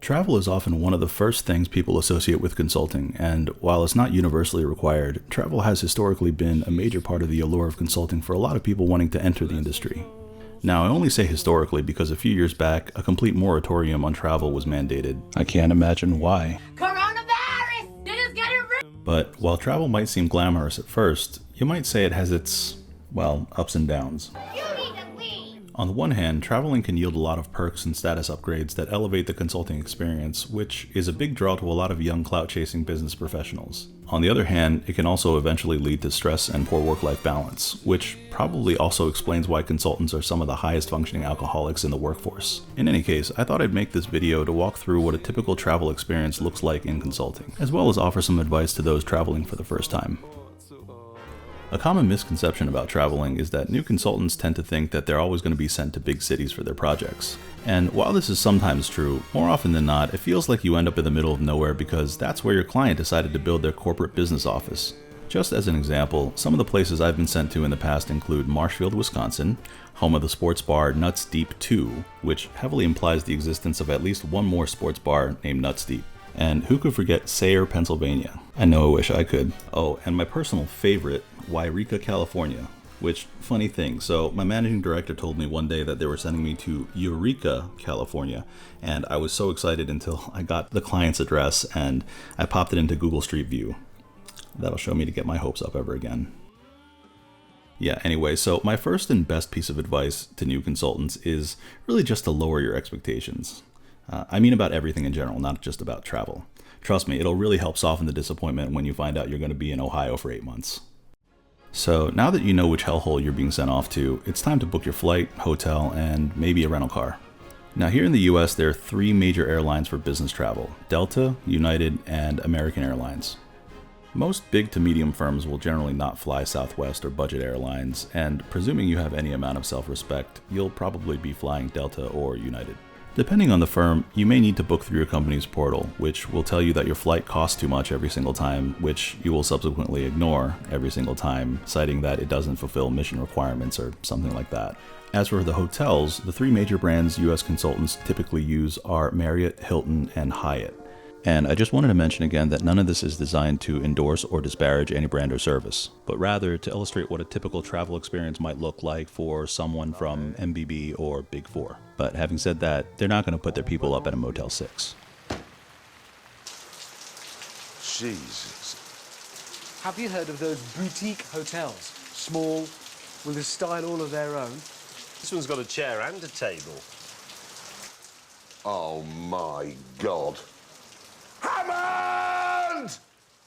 Travel is often one of the first things people associate with consulting, and while it's not universally required, travel has historically been a major part of the allure of consulting for a lot of people wanting to enter the industry. Now, I only say historically because a few years back, a complete moratorium on travel was mandated. I can't imagine why. Coronavirus! This is getting real! But while travel might seem glamorous at first, you might say it has its, well, ups and downs. On the one hand, traveling can yield a lot of perks and status upgrades that elevate the consulting experience, which is a big draw to a lot of young clout-chasing business professionals. On the other hand, it can also eventually lead to stress and poor work-life balance, which probably also explains why consultants are some of the highest functioning alcoholics in the workforce. In any case, I thought I'd make this video to walk through what a typical travel experience looks like in consulting, as well as offer some advice to those traveling for the first time. A common misconception about traveling is that new consultants tend to think that they're always going to be sent to big cities for their projects. And while this is sometimes true, more often than not, it feels like you end up in the middle of nowhere because that's where your client decided to build their corporate business office. Just as an example, some of the places I've been sent to in the past include Marshfield, Wisconsin, home of the sports bar Nuts Deep 2, which heavily implies the existence of at least one more sports bar named Nuts Deep. And who could forget Sayre, Pennsylvania? I know I wish I could. Oh, and my personal favorite, Yreka, California. Which, funny thing, so my managing director told me one day that they were sending me to Eureka, California, and I was so excited until I got the client's address and I popped it into Google Street View. That'll show me to get my hopes up ever again. Yeah, anyway, so my first and best piece of advice to new consultants is really just to lower your expectations. I mean about everything in general, not just about travel. Trust me, it'll really help soften the disappointment when you find out you're going to be in Ohio for 8 months. So now that you know which hellhole you're being sent off to, it's time to book your flight, hotel, and maybe a rental car. Now here in the US, there are 3 major airlines for business travel: Delta, United, and American Airlines. Most big to medium firms will generally not fly Southwest or budget airlines, and presuming you have any amount of self-respect, you'll probably be flying Delta or United. Depending on the firm, you may need to book through your company's portal, which will tell you that your flight costs too much every single time, which you will subsequently ignore every single time, citing that it doesn't fulfill mission requirements or something like that. As for the hotels, the 3 major brands US consultants typically use are Marriott, Hilton, and Hyatt. And I just wanted to mention again that none of this is designed to endorse or disparage any brand or service, but rather to illustrate what a typical travel experience might look like for someone from MBB or Big Four. But having said that, they're not going to put their people up at a Motel 6. Jesus. Have you heard of those boutique hotels? Small, with a style all of their own. This one's got a chair and a table. Oh my God. Hammond!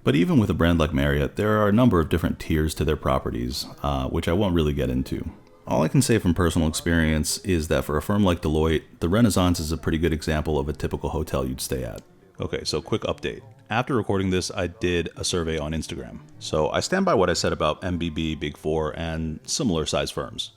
But even with a brand like Marriott, there are a number of different tiers to their properties, which I won't really get into. All I can say from personal experience is that for a firm like Deloitte, the Renaissance is a pretty good example of a typical hotel you'd stay at. Okay, so quick update. After recording this, I did a survey on Instagram. So I stand by what I said about MBB, Big Four, and similar size firms.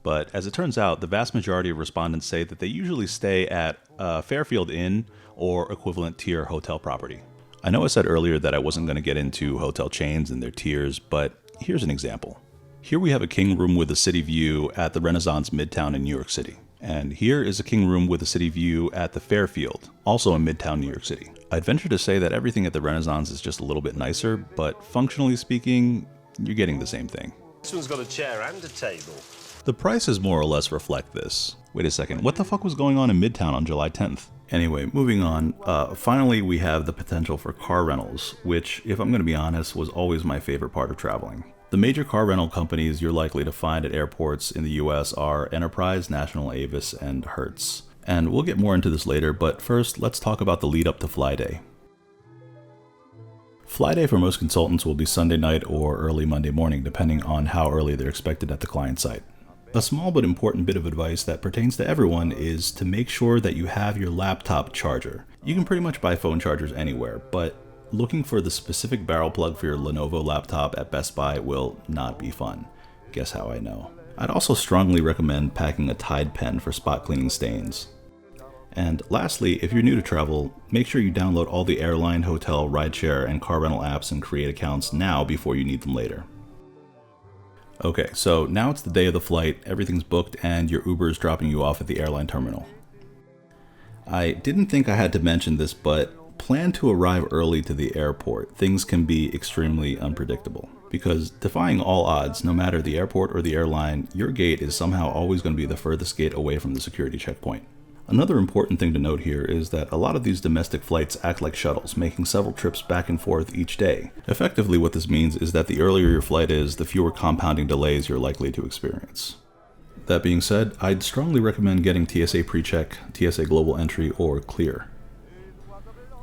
But as it turns out, the vast majority of respondents say that they usually stay at a Fairfield Inn or equivalent tier hotel property. I know I said earlier that I wasn't going to get into hotel chains and their tiers, but here's an example. Here we have a king room with a city view at the Renaissance Midtown in New York City. And here is a king room with a city view at the Fairfield, also in Midtown New York City. I'd venture to say that everything at the Renaissance is just a little bit nicer, but functionally speaking, you're getting the same thing. This one's got a chair and a table. The prices more or less reflect this. Wait a second, what the fuck was going on in Midtown on July 10th? Anyway, moving on, finally we have the potential for car rentals, which, if I'm going to be honest, was always my favorite part of traveling. The major car rental companies you're likely to find at airports in the US are Enterprise, National Avis, and Hertz. And we'll get more into this later, but first, let's talk about the lead up to Flyday. Flyday for most consultants will be Sunday night or early Monday morning, depending on how early they're expected at the client site. A small but important bit of advice that pertains to everyone is to make sure that you have your laptop charger. You can pretty much buy phone chargers anywhere, but looking for the specific barrel plug for your Lenovo laptop at Best Buy will not be fun. Guess how I know. I'd also strongly recommend packing a Tide pen for spot cleaning stains. And lastly, if you're new to travel, make sure you download all the airline, hotel, rideshare, and car rental apps and create accounts now before you need them later. Okay, so now it's the day of the flight, everything's booked, and your Uber is dropping you off at the airline terminal. I didn't think I had to mention this, but plan to arrive early to the airport. Things can be extremely unpredictable. Because defying all odds, no matter the airport or the airline, your gate is somehow always going to be the furthest gate away from the security checkpoint. Another important thing to note here is that a lot of these domestic flights act like shuttles, making several trips back and forth each day. Effectively, what this means is that the earlier your flight is, the fewer compounding delays you're likely to experience. That being said, I'd strongly recommend getting TSA PreCheck, TSA Global Entry, or Clear.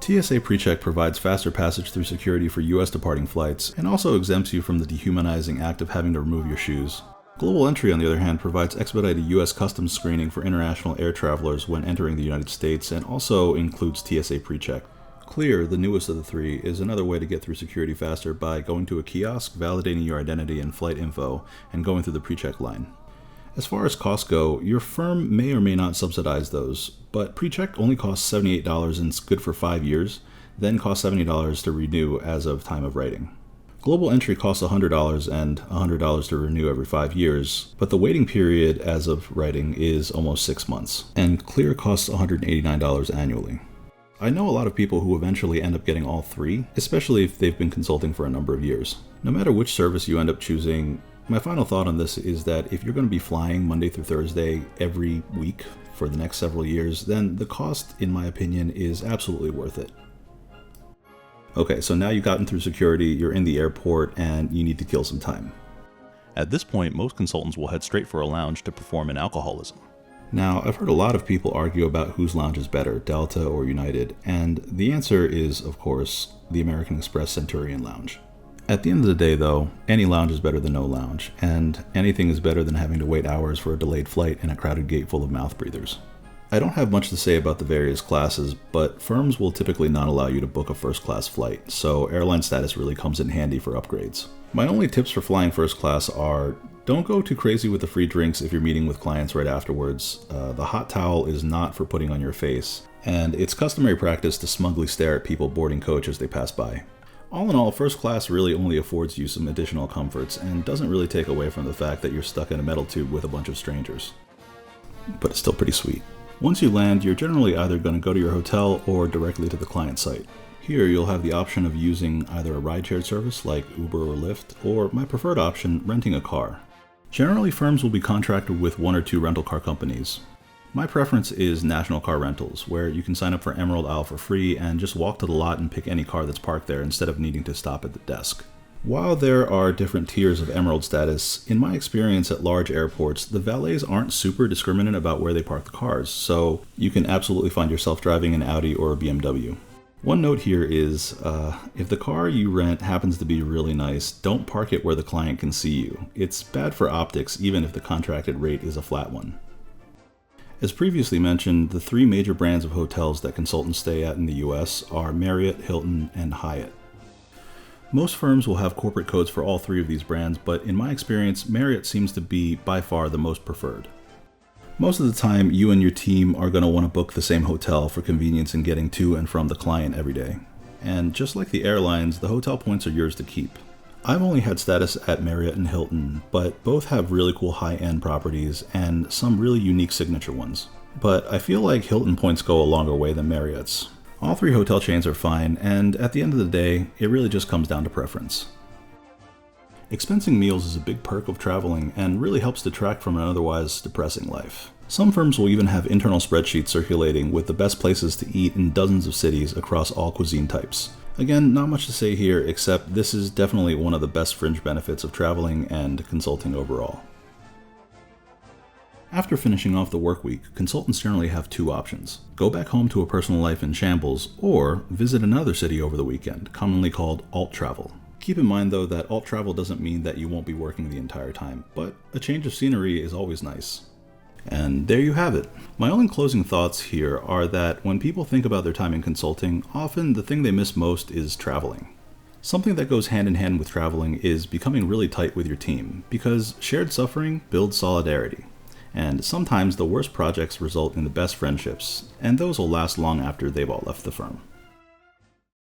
TSA PreCheck provides faster passage through security for US departing flights, and also exempts you from the dehumanizing act of having to remove your shoes. Global Entry, on the other hand, provides expedited US customs screening for international air travelers when entering the United States, and also includes TSA PreCheck. Clear, the newest of the three, is another way to get through security faster by going to a kiosk, validating your identity and flight info, and going through the PreCheck line. As far as costs go, your firm may or may not subsidize those, but PreCheck only costs $78 and is good for 5 years, then costs $70 to renew as of time of writing. Global Entry costs $100 and $100 to renew every 5 years, but the waiting period as of writing is almost 6 months, and Clear costs $189 annually. I know a lot of people who eventually end up getting all three, especially if they've been consulting for a number of years. No matter which service you end up choosing, my final thought on this is that if you're going to be flying Monday through Thursday every week for the next several years, then the cost, in my opinion, is absolutely worth it. Okay, so now you've gotten through security, you're in the airport, and you need to kill some time. At this point, most consultants will head straight for a lounge to perform an alcoholism. Now, I've heard a lot of people argue about whose lounge is better, Delta or United, and the answer is, of course, the American Express Centurion Lounge. At the end of the day, though, any lounge is better than no lounge, and anything is better than having to wait hours for a delayed flight in a crowded gate full of mouth breathers. I don't have much to say about the various classes, but firms will typically not allow you to book a first-class flight, so airline status really comes in handy for upgrades. My only tips for flying first class are, don't go too crazy with the free drinks if you're meeting with clients right afterwards. The hot towel is not for putting on your face, and it's customary practice to smugly stare at people boarding coach as they pass by. All in all, first class really only affords you some additional comforts and doesn't really take away from the fact that you're stuck in a metal tube with a bunch of strangers. But it's still pretty sweet. Once you land, you're generally either going to go to your hotel or directly to the client site. Here you'll have the option of using either a ride-share service like Uber or Lyft, or my preferred option, renting a car. Generally, firms will be contracted with 1 or 2 rental car companies. My preference is National Car Rentals, where you can sign up for Emerald Isle for free and just walk to the lot and pick any car that's parked there instead of needing to stop at the desk. While there are different tiers of Emerald status, in my experience at large airports, the valets aren't super discriminate about where they park the cars, so you can absolutely find yourself driving an Audi or a BMW. One note here is, if the car you rent happens to be really nice, don't park it where the client can see you. It's bad for optics, even if the contracted rate is a flat one. As previously mentioned, the 3 major brands of hotels that consultants stay at in the US are Marriott, Hilton, and Hyatt. Most firms will have corporate codes for all 3 of these brands, but in my experience, Marriott seems to be by far the most preferred. Most of the time, you and your team are going to want to book the same hotel for convenience in getting to and from the client every day. And just like the airlines, the hotel points are yours to keep. I've only had status at Marriott and Hilton, but both have really cool high-end properties and some really unique signature ones. But I feel like Hilton points go a longer way than Marriott's. All 3 hotel chains are fine, and at the end of the day, it really just comes down to preference. Expensing meals is a big perk of traveling and really helps detract from an otherwise depressing life. Some firms will even have internal spreadsheets circulating with the best places to eat in dozens of cities across all cuisine types. Again, not much to say here, except this is definitely one of the best fringe benefits of traveling and consulting overall. After finishing off the work week, consultants generally have 2 options. Go back home to a personal life in shambles, or visit another city over the weekend, commonly called alt travel. Keep in mind though that alt travel doesn't mean that you won't be working the entire time, but a change of scenery is always nice. And there you have it. My only closing thoughts here are that when people think about their time in consulting, often the thing they miss most is traveling. Something that goes hand in hand with traveling is becoming really tight with your team, because shared suffering builds solidarity. And sometimes the worst projects result in the best friendships, and those will last long after they've all left the firm.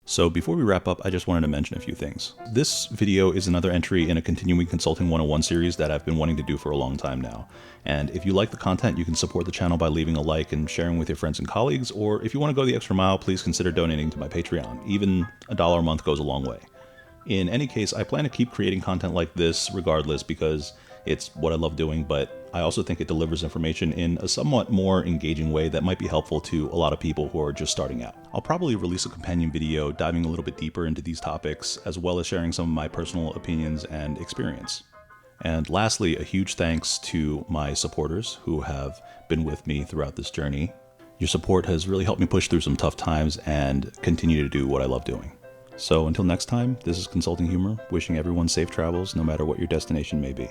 So before we wrap up, I just wanted to mention a few things. This video is another entry in a continuing Consulting 101 series that I've been wanting to do for a long time now. And if you like the content, you can support the channel by leaving a like and sharing with your friends and colleagues, or if you want to go the extra mile, please consider donating to my Patreon. Even $1 a month goes a long way. In any case, I plan to keep creating content like this regardless because it's what I love doing, but I also think it delivers information in a somewhat more engaging way that might be helpful to a lot of people who are just starting out. I'll probably release a companion video diving a little bit deeper into these topics, as well as sharing some of my personal opinions and experience. And lastly, a huge thanks to my supporters who have been with me throughout this journey. Your support has really helped me push through some tough times and continue to do what I love doing. So until next time, this is Consulting Humor, wishing everyone safe travels no matter what your destination may be.